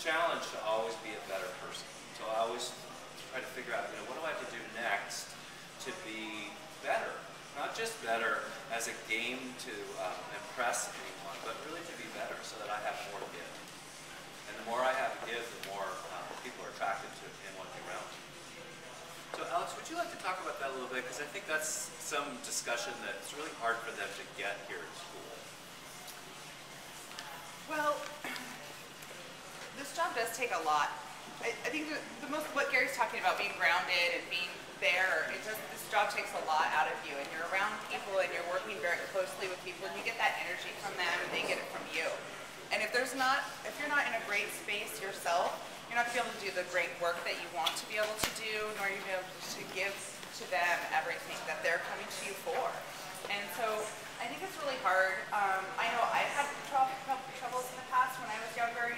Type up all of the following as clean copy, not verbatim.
challenge to always be a better person. So I always try to figure out, what do I have to do next to be better? Not just better as a game to impress anyone, but really to be better so that I have more to give. And the more I have to give, the more people are attracted to it and want to be around me. So Alex, would you like to talk about that a little bit? Because I think that's some discussion that's really hard for them to get here at school. Well, this job does take a lot. I think what Gary's talking about, being grounded and being there, this job takes a lot out of you, and you're around people and you're working very closely with people, and you get that energy from them and they get it from you. And if you're not in a great space yourself, you're not going to be able to do the great work that you want to be able to do, nor are you going to be able to give to them everything that they're coming to you for. And so I think it's really hard. I know I've had troubles in the past when I was younger,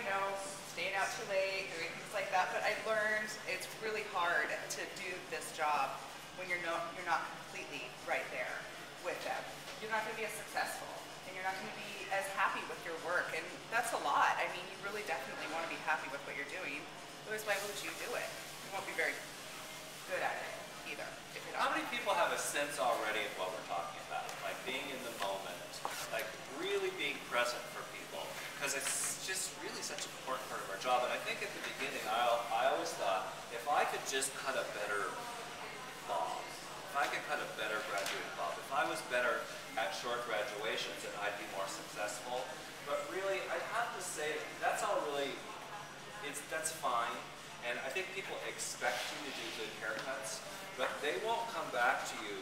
staying out too late, doing things like that, but I've learned it's really hard to do this job when you're not completely right there with them. You're not going to be as successful, and you're not going to be as happy with your work, and that's a lot. I mean, you really definitely want to be happy with what you're doing. Otherwise, why would you do it? You won't be very good at it either. If you're not. How many people have a sense already of what we're talking about? Like being in the moment, like really being present for people, because it's just really such an important part of our job. And I think at the beginning, I always thought, if I could just cut a better bob, if I could cut a better graduate bob, if I was better at short graduations, then I'd be more successful. But really, I have to say, that's all really, that's fine. And I think people expect you to do good haircuts, but they won't come back to you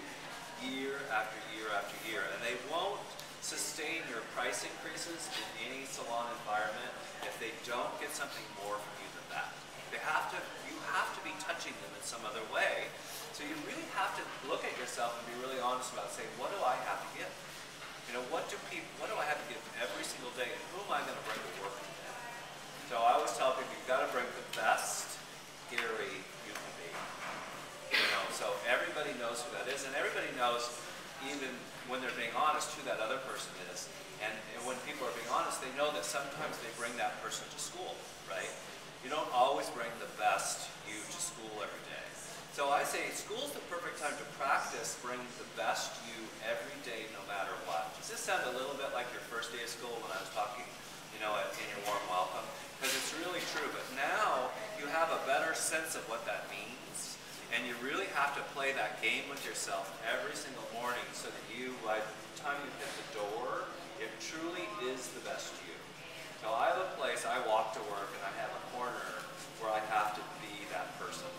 year after year after year, and they won't sustain your price increases in any salon environment if they don't get something more from you than that. You have to be touching them in some other way. So you really have to look at yourself and be really honest about saying, what do I have to give? What do I have to give every single day, and who am I going to bring to work today? So I always tell people, you've got to bring the best Gary you can be. So everybody knows who that is, and everybody knows, even when they're being honest, who that other person is. And when people are being honest, they know that sometimes they bring that person to school, right? You don't always bring the best you to school every day. So I say school's the perfect time to practice bringing the best you every day, no matter what. Does this sound a little bit like your first day of school when I was talking, in your warm welcome? Because it's really true, but now you have a better sense of what that means, and you really have to play that game with yourself every single morning so that by the time you hit the door, it truly is the best you. So I have a place, I walk to work, and I have a corner where I have to be that person.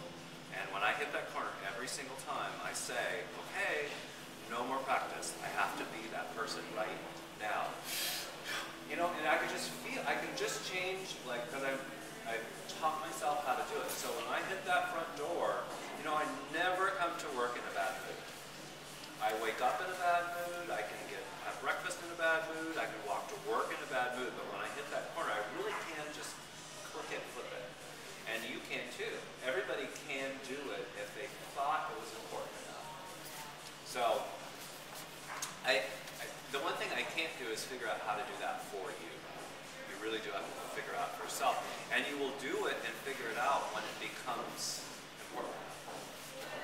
And when I hit that corner every single time, I say, okay, no more practice. I have to be that person right now. And I can just feel, I can just change, because I've taught myself how to do it. So when I hit that front door, I never come to work in a bad mood. I wake up in a bad mood, I can have breakfast in a bad mood, I can walk to work in a bad mood, but when I hit that corner, I really can just click it, flip it. And you can too. Everybody can do it if they thought it was important enough. So, the one thing I can't do is figure out how to do that for you. You really do have to figure it out for yourself. And you will do it and figure it out when it becomes important.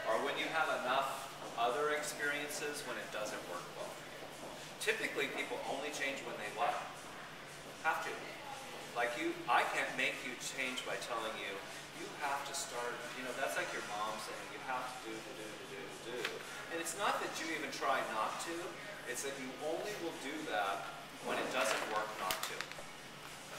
Or when you have enough other experiences when it doesn't work well for you. Typically, people only change when they what? Have to. Like I can't make you change by telling you, you have to start, that's like your mom saying you have to do. And it's not that you even try not to, it's that you only will do that when it doesn't work not to.